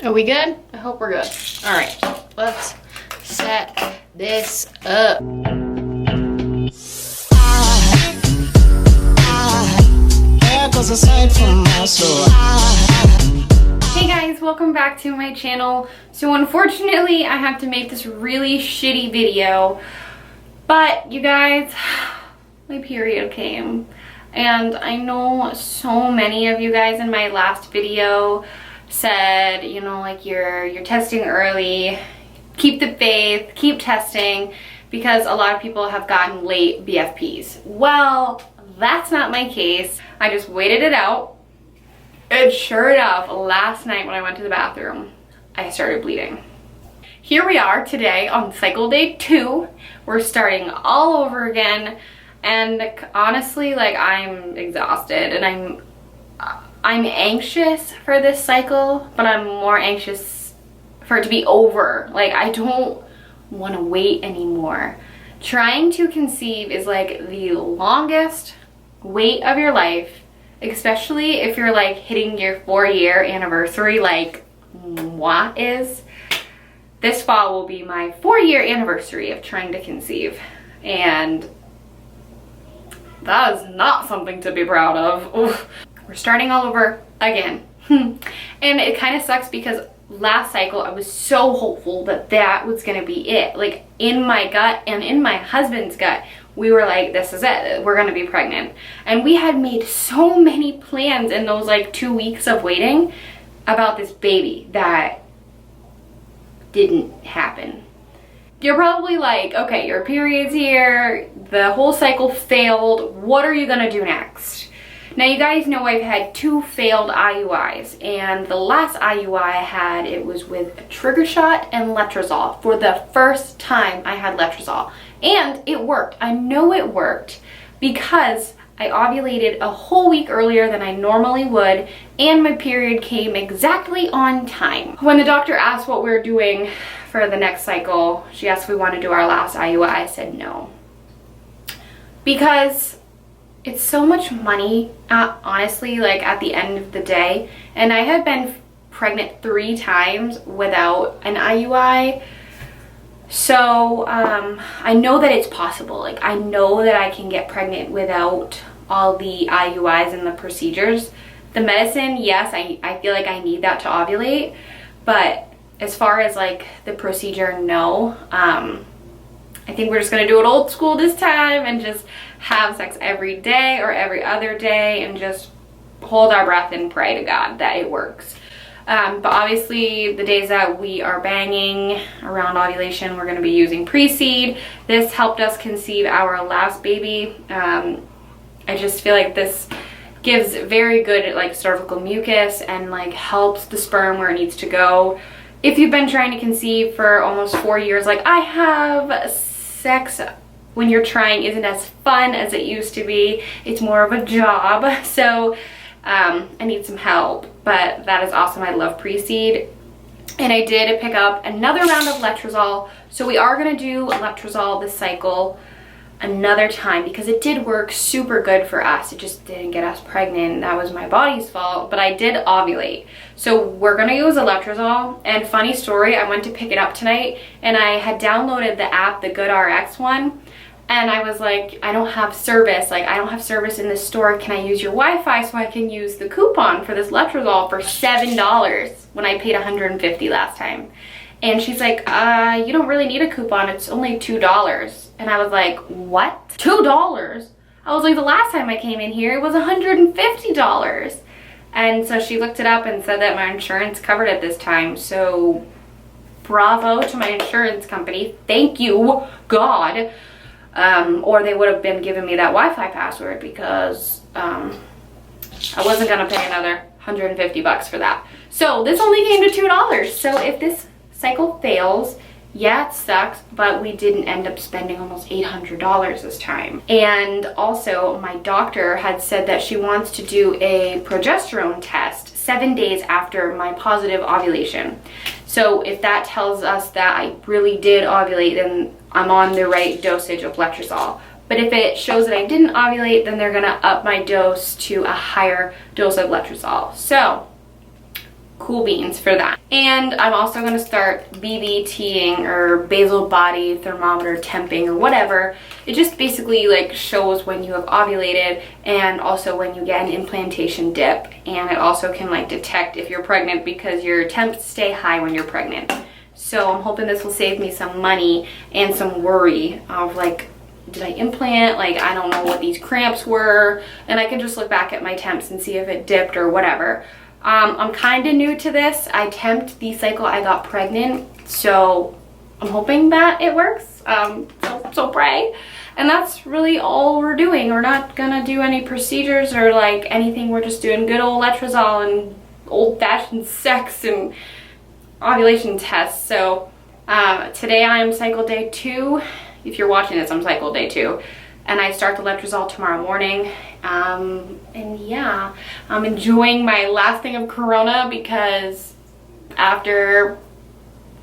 Are we good? I hope we're good. All right, let's set this up. Hey guys, welcome back to my channel. So unfortunately, I have to make this really shitty video, but you guys, my period came. And I know so many of you guys in my last video said, you know, like you're testing early, keep the faith, keep testing, because a lot of people have gotten late BFPs. Well, that's not my case. I just waited it out, and sure enough, last night when I went to the bathroom, I started bleeding. Here we are today on cycle day 2. We're starting all over again. And honestly, like, I'm exhausted and I'm anxious for this cycle, but I'm more anxious for it to be over. Like, I don't want to wait anymore. Trying to conceive is like the longest wait of your life, especially if you're like hitting your 4-year anniversary like moi is. This fall will be my 4-year anniversary of trying to conceive, and that is not something to be proud of. Oof. We're starting all over again. And it kind of sucks because last cycle I was so hopeful that that was gonna be it. Like, in my gut and in my husband's gut, we were like, this is it, we're gonna be pregnant. And we had made so many plans in those like 2 weeks of waiting about this baby that didn't happen. You're probably like, okay, your period's here, the whole cycle failed, what are you gonna do next? Now, you guys know I've had 2 failed IUIs, and the last IUI I had, it was with a trigger shot and letrozole. For the first time I had letrozole, and it worked. I know it worked because I ovulated a whole week earlier than I normally would, and my period came exactly on time. When the doctor asked what we're doing for the next cycle, she asked if we want to do our last IUI. I said no. Because it's so much money, honestly, like at the end of the day. And I had been pregnant 3 times without an IUI. So I know that it's possible. Like, I know that I can get pregnant without all the IUIs and the procedures. The medicine, yes, I feel like I need that to ovulate. But as far as like the procedure, no. I think we're just gonna do it old school this time and just have sex every day or every other day and just hold our breath and pray to God that it works. But obviously the days that we are banging around ovulation, we're gonna be using pre-seed. This helped us conceive our last baby. I just feel like this gives very good like cervical mucus and like helps the sperm where it needs to go. If you've been trying to conceive for almost 4 years like I have, sex when you're trying isn't as fun as it used to be. It's more of a job. So I need some help, but that is awesome. I love pre-seed. And I did pick up another round of letrozole. So we are gonna do letrozole this cycle another time because it did work super good for us. It just didn't get us pregnant. That was my body's fault, but I did ovulate. So we're gonna use a letrozole. And funny story, I went to pick it up tonight and I had downloaded the app, the GoodRx one, and I was like, I don't have service. Like, I don't have service in this store. Can I use your Wi-Fi so I can use the coupon for this letrozole for $7 when I paid $150 last time? And she's like, you don't really need a coupon. It's only $2. And I was like, what? $2? I was like, the last time I came in here, it was $150. And so she looked it up and said that my insurance covered it this time. So bravo to my insurance company. Thank you, God. Or they would have been giving me that Wi-Fi password because I wasn't gonna pay another $150 for that. So this only came to $2. So if this cycle fails, yeah, it sucks, but we didn't end up spending almost $800 this time. And also, my doctor had said that she wants to do a progesterone test 7 days after my positive ovulation. So if that tells us that I really did ovulate, then I'm on the right dosage of letrozole. But if it shows that I didn't ovulate, then they're gonna up my dose to a higher dose of letrozole. So cool beans for that. And I'm also going to start BBTing, or basal body thermometer temping, or whatever. It just basically like shows when you have ovulated and also when you get an implantation dip, and it also can like detect if you're pregnant because your temps stay high when you're pregnant. So I'm hoping this will save me some money and some worry of like, did I implant? Like, I don't know what these cramps were, and I can just look back at my temps and see if it dipped or whatever. I'm kind of new to this. I temped the cycle I got pregnant, so I'm hoping that it works. So pray. And that's really all we're doing. We're not gonna do any procedures or like anything. We're just doing good old letrozole and old-fashioned sex and ovulation tests. So today I am cycle day 2. If you're watching this, I'm cycle day 2. And I start the letrozole tomorrow morning. And yeah, I'm enjoying my last thing of Corona, because after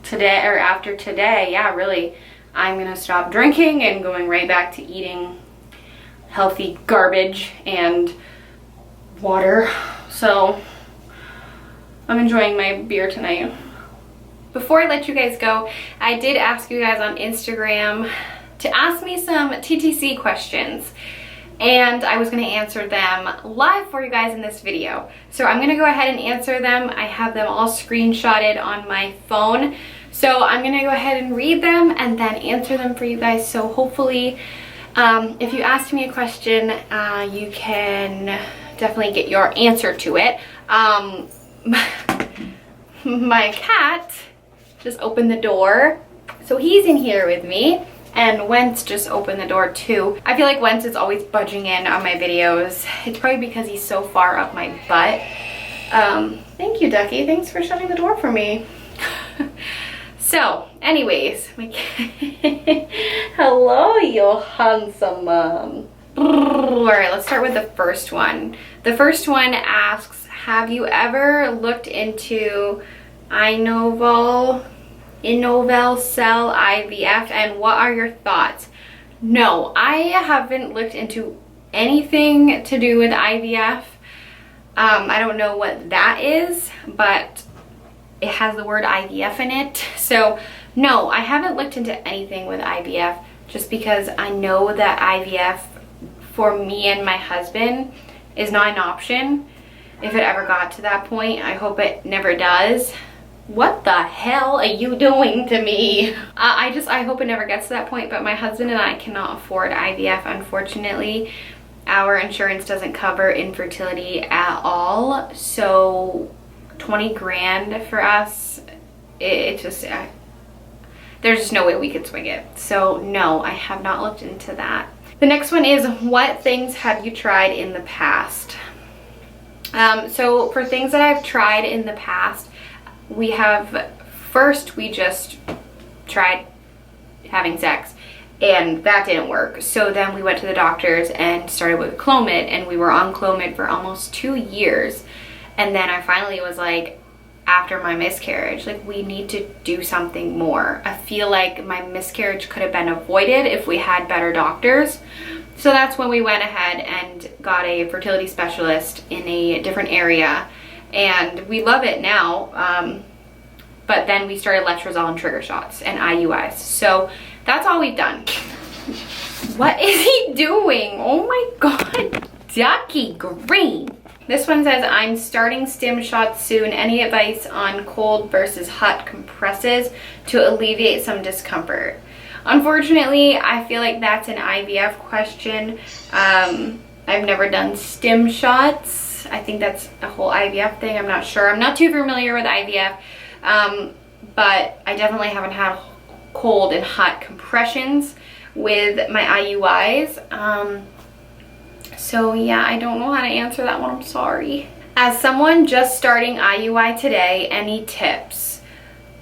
today, yeah, really, I'm gonna stop drinking and going right back to eating healthy garbage and water. So I'm enjoying my beer tonight. Before I let you guys go, I did ask you guys on Instagram to ask me some TTC questions, and I was going to answer them live for you guys in this video. So I'm going to go ahead and answer them. I have them all screenshotted on my phone, so I'm going to go ahead and read them and then answer them for you guys. So hopefully if you ask me a question, you can definitely get your answer to it. My cat just opened the door, so he's in here with me. And Wentz just opened the door too. I feel like Wentz is always budging in on my videos. It's probably because he's so far up my butt. Thank you, Ducky. Thanks for shutting the door for me. So, anyways. Hello, you handsome mom. Alright, let's start with the first one. The first one asks, have you ever looked into Inovell cell IVF, and what are your thoughts? No, I haven't looked into anything to do with IVF. I don't know what that is, but it has the word IVF in it. So no, I haven't looked into anything with IVF, just because I know that IVF for me and my husband is not an option if it ever got to that point. I hope it never does. What the hell are you doing to me? I hope it never gets to that point, but my husband and I cannot afford IVF, unfortunately. Our insurance doesn't cover infertility at all, so 20 grand for us, there's just no way we could swing it. So no, I have not looked into that. The next one is, what things have you tried in the past? So for things that I've tried in the past, we just tried having sex, and that didn't work. So then we went to the doctors and started with Clomid, and we were on Clomid for almost 2 years. And then I finally was like, after my miscarriage, like, we need to do something more. I feel like my miscarriage could have been avoided if we had better doctors. So that's when we went ahead and got a fertility specialist in a different area. And we love it now, but then we started letrozole and trigger shots and IUIs. So that's all we've done. What is he doing? Oh my God, Ducky Green. This one says, I'm starting stim shots soon. Any advice on cold versus hot compresses to alleviate some discomfort? Unfortunately, I feel like that's an IVF question. I've never done stim shots. I think that's a whole IVF thing. I'm not sure. I'm not too familiar with IVF, but I definitely haven't had cold and hot compressions with my IUIs. So yeah, I don't know how to answer that one. I'm sorry. As someone just starting IUI today, any tips?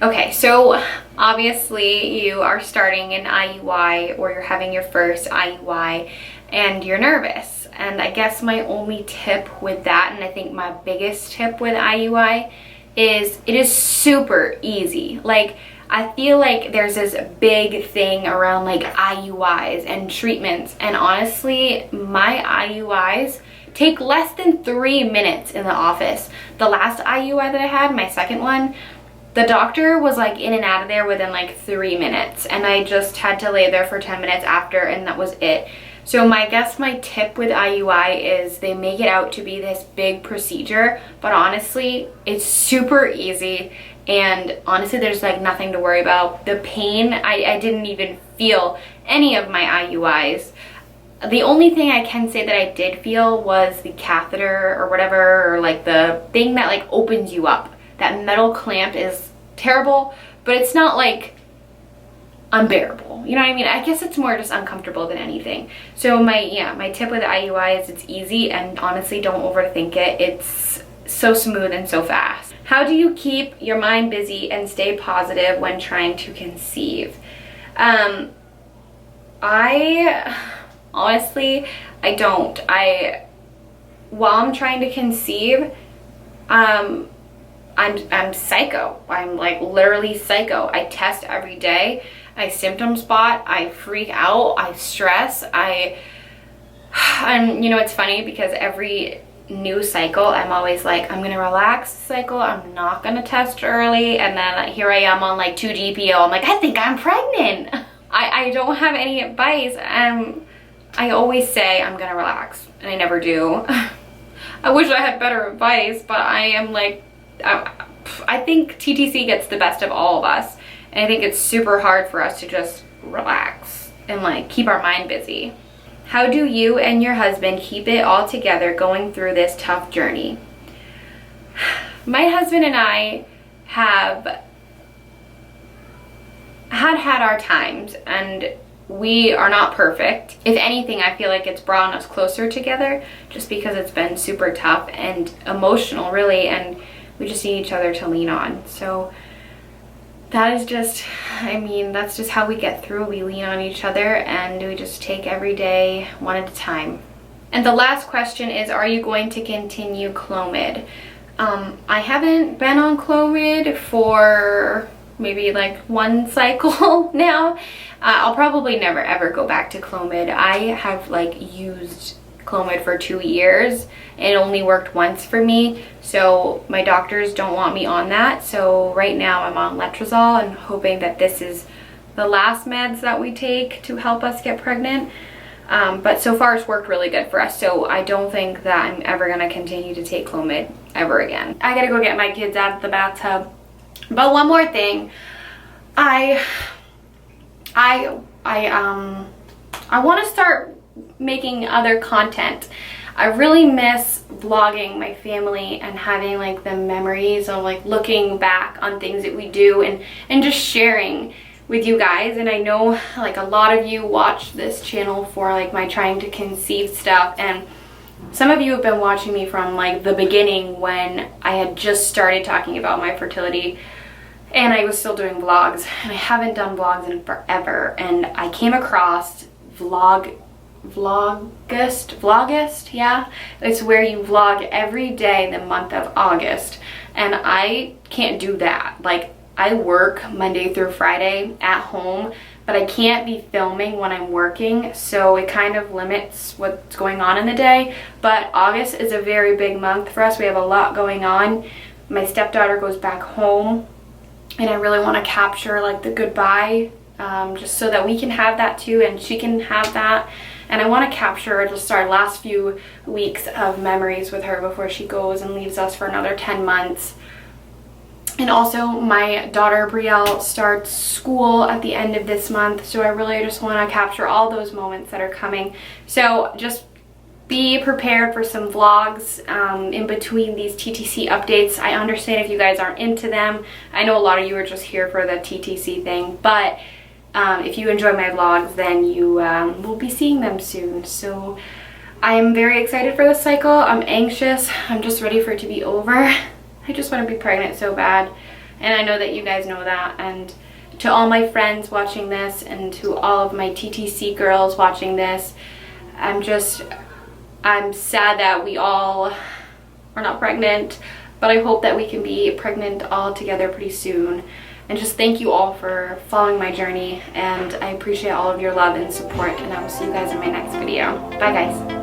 Okay, so obviously you are starting an IUI, or you're having your first IUI and you're nervous. And I guess my only tip with that, and I think my biggest tip with IUI, is it is super easy. Like, I feel like there's this big thing around like IUIs and treatments, and honestly, my IUIs take less than 3 minutes in the office. The last IUI that I had, my second one, the doctor was like in and out of there within like 3 minutes, and I just had to lay there for 10 minutes after, and that was it. So my tip with IUI is they make it out to be this big procedure, but honestly, it's super easy. And honestly, there's like nothing to worry about. The pain, I didn't even feel any of my IUIs. The only thing I can say that I did feel was the catheter or whatever, or like the thing that like opens you up. That metal clamp is terrible, but it's not like unbearable. You know what I mean? I guess it's more just uncomfortable than anything. So my tip with the IUI is it's easy, and honestly, don't overthink it. It's so smooth and so fast. How do you keep your mind busy and stay positive when trying to conceive? I honestly, I don't. While I'm trying to conceive, I'm psycho. I'm like literally psycho. I test every day. I symptom spot. I freak out. I stress. You know, it's funny because every new cycle, I'm always like, I'm gonna relax the cycle. I'm not gonna test early. And then here I am on like 2 GPO. I'm like, I think I'm pregnant. I don't have any advice. I always say I'm gonna relax, and I never do. I wish I had better advice, but I am like, I think TTC gets the best of all of us, and I think it's super hard for us to just relax and like keep our mind busy. How do you and your husband keep it all together going through this tough journey? My husband and I have had our times, and we are not perfect. If anything, I feel like it's brought us closer together just because it's been super tough and emotional, really, and we just need each other to lean on. So that is just, I mean, that's just how we get through. We lean on each other, and we just take every day one at a time. And the last question is, are you going to continue Clomid? I haven't been on Clomid for maybe like 1 cycle now. I'll probably never ever go back to Clomid. I have like used Clomid for 2 years. It only worked once for me, so my doctors don't want me on that. So right now I'm on letrozole and hoping that this is the last meds that we take to help us get pregnant. But so far it's worked really good for us, so I don't think that I'm ever gonna continue to take Clomid ever again. I gotta go get my kids out of the bathtub. But one more thing, I want to start making other content. I really miss vlogging my family and having like the memories of like looking back on things that we do and just sharing with you guys. And I know like a lot of you watch this channel for like my trying to conceive stuff, and some of you have been watching me from like the beginning when I had just started talking about my fertility and I was still doing vlogs, and I haven't done vlogs in forever. And I came across Vlogust, yeah, it's where you vlog every day the month of August, and I can't do that. Like, I work Monday through Friday at home, but I can't be filming when I'm working, so it kind of limits what's going on in the day. But August is a very big month for us. We have a lot going on. My stepdaughter goes back home, and I really want to capture like the goodbye, just so that we can have that too, and she can have that. And I want to capture just our last few weeks of memories with her before she goes and leaves us for another 10 months. And also my daughter Brielle starts school at the end of this month, so I really just want to capture all those moments that are coming. So just be prepared for some vlogs in between these TTC updates. I understand if you guys aren't into them. I know a lot of you are just here for the TTC thing, but if you enjoy my vlogs, then you will be seeing them soon. So I am very excited for this cycle. I'm anxious. I'm just ready for it to be over. I just want to be pregnant so bad, and I know that you guys know that. And to all my friends watching this, and to all of my TTC girls watching this, I'm sad that we all are not pregnant, but I hope that we can be pregnant all together pretty soon. And just thank you all for following my journey, and I appreciate all of your love and support, and I will see you guys in my next video. Bye guys.